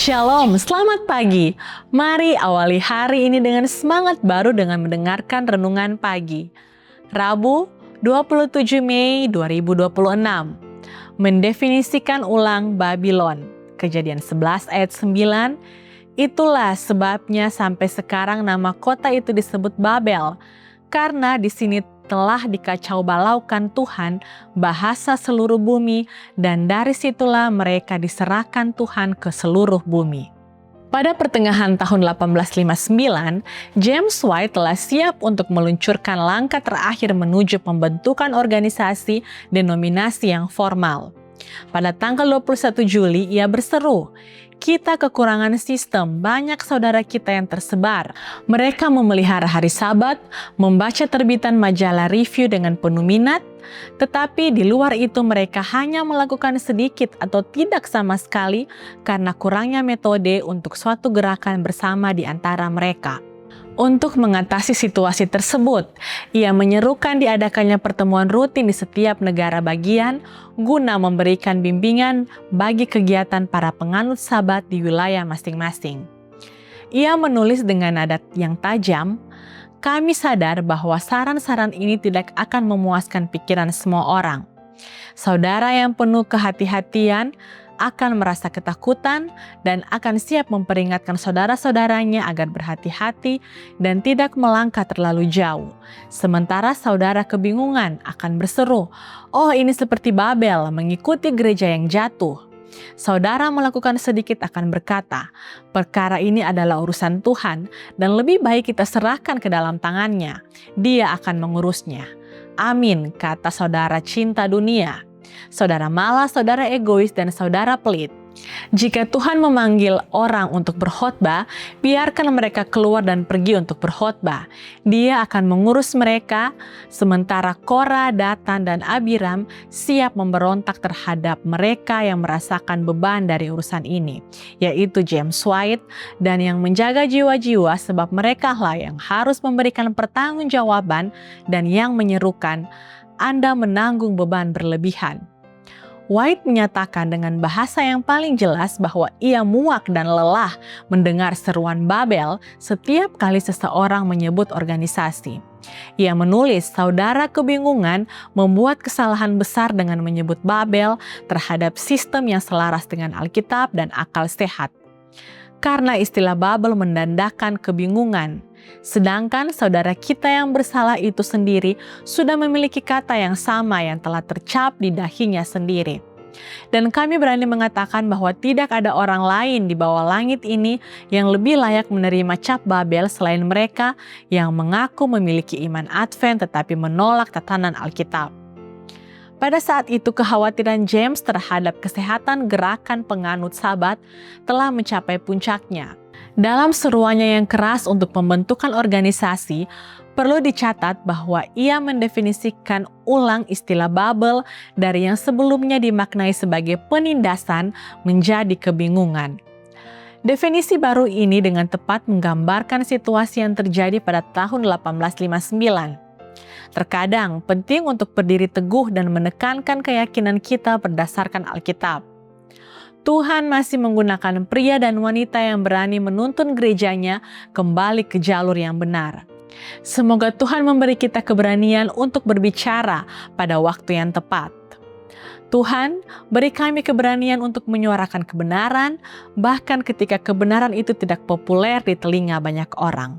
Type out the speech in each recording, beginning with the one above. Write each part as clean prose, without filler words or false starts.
Shalom, selamat pagi. Mari awali hari ini dengan semangat baru dengan mendengarkan renungan pagi. Rabu, 27 Mei 2026. Mendefinisikan ulang Babylon. Kejadian 11 ayat 9. Itulah sebabnya sampai sekarang nama kota itu disebut Babel, karena di sini telah dikacau balaukan Tuhan bahasa seluruh bumi, dan dari situlah mereka diserahkan Tuhan ke seluruh bumi. Pada pertengahan tahun 1859, James White telah siap untuk meluncurkan langkah terakhir menuju pembentukan organisasi denominasi yang formal. Pada tanggal 21 Juli, ia berseru, "Kita kekurangan sistem, banyak saudara kita yang tersebar. Mereka memelihara hari Sabat, membaca terbitan majalah review dengan penuh minat, tetapi di luar itu mereka hanya melakukan sedikit atau tidak sama sekali karena kurangnya metode untuk suatu gerakan bersama di antara mereka." Untuk mengatasi situasi tersebut, ia menyerukan diadakannya pertemuan rutin di setiap negara bagian guna memberikan bimbingan bagi kegiatan para penganut Sabat di wilayah masing-masing. Ia menulis dengan nada yang tajam, "Kami sadar bahwa saran-saran ini tidak akan memuaskan pikiran semua orang. Saudara yang penuh kehati-hatian akan merasa ketakutan dan akan siap memperingatkan saudara-saudaranya agar berhati-hati dan tidak melangkah terlalu jauh. Sementara saudara kebingungan akan berseru, 'Oh, ini seperti Babel, mengikuti gereja yang jatuh.' Saudara melakukan sedikit akan berkata, 'Perkara ini adalah urusan Tuhan dan lebih baik kita serahkan ke dalam tangannya. Dia akan mengurusnya.' Amin," kata saudara cinta dunia. Saudara malas, saudara egois, dan saudara pelit. Jika Tuhan memanggil orang untuk berkhotbah, biarkan mereka keluar dan pergi untuk berkhotbah. Dia akan mengurus mereka, sementara Korah, Datan, dan Abiram siap memberontak terhadap mereka yang merasakan beban dari urusan ini, yaitu James White, dan yang menjaga jiwa-jiwa sebab merekalah yang harus memberikan pertanggungjawaban dan yang menyerukan, "Anda menanggung beban berlebihan." White menyatakan dengan bahasa yang paling jelas bahwa ia muak dan lelah mendengar seruan Babel setiap kali seseorang menyebut organisasi. Ia menulis, saudara kebingungan membuat kesalahan besar dengan menyebut Babel terhadap sistem yang selaras dengan Alkitab dan akal sehat. Karena istilah Babel mendandakan kebingungan. Sedangkan saudara kita yang bersalah itu sendiri sudah memiliki kata yang sama yang telah tercap di dahinya sendiri. Dan kami berani mengatakan bahwa tidak ada orang lain di bawah langit ini yang lebih layak menerima cap Babel selain mereka yang mengaku memiliki iman Advent tetapi menolak tatanan Alkitab. Pada saat itu kekhawatiran James terhadap kesehatan gerakan penganut Sabat telah mencapai puncaknya. Dalam seruannya yang keras untuk pembentukan organisasi, perlu dicatat bahwa ia mendefinisikan ulang istilah Babel dari yang sebelumnya dimaknai sebagai penindasan menjadi kebingungan. Definisi baru ini dengan tepat menggambarkan situasi yang terjadi pada tahun 1859. Terkadang penting untuk berdiri teguh dan menekankan keyakinan kita berdasarkan Alkitab. Tuhan masih menggunakan pria dan wanita yang berani menuntun gerejanya kembali ke jalur yang benar. Semoga Tuhan memberi kita keberanian untuk berbicara pada waktu yang tepat. Tuhan, beri kami keberanian untuk menyuarakan kebenaran, bahkan ketika kebenaran itu tidak populer di telinga banyak orang.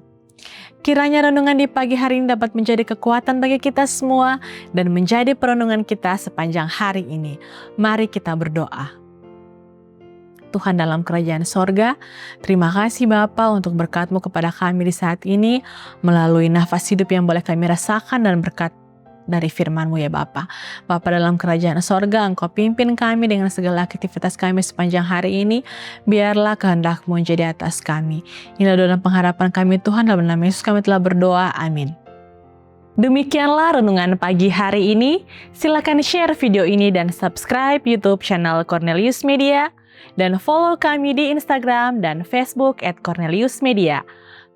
Kiranya renungan di pagi hari ini dapat menjadi kekuatan bagi kita semua dan menjadi perenungan kita sepanjang hari ini. Mari kita berdoa. Tuhan dalam kerajaan sorga, terima kasih Bapa untuk berkat-Mu kepada kami di saat ini, melalui nafas hidup yang boleh kami rasakan dan berkat dari firman-Mu ya Bapa. Bapa dalam kerajaan sorga, Engkau pimpin kami dengan segala aktivitas kami sepanjang hari ini, biarlah kehendak-Mu menjadi atas kami. Inilah doa dan pengharapan kami Tuhan, dalam nama Yesus kami telah berdoa, amin. Demikianlah renungan pagi hari ini. Silakan share video ini dan subscribe YouTube channel Cornelius Media, dan follow kami di Instagram dan Facebook @Cornelius Media.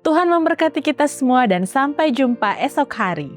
Tuhan memberkati kita semua dan sampai jumpa esok hari.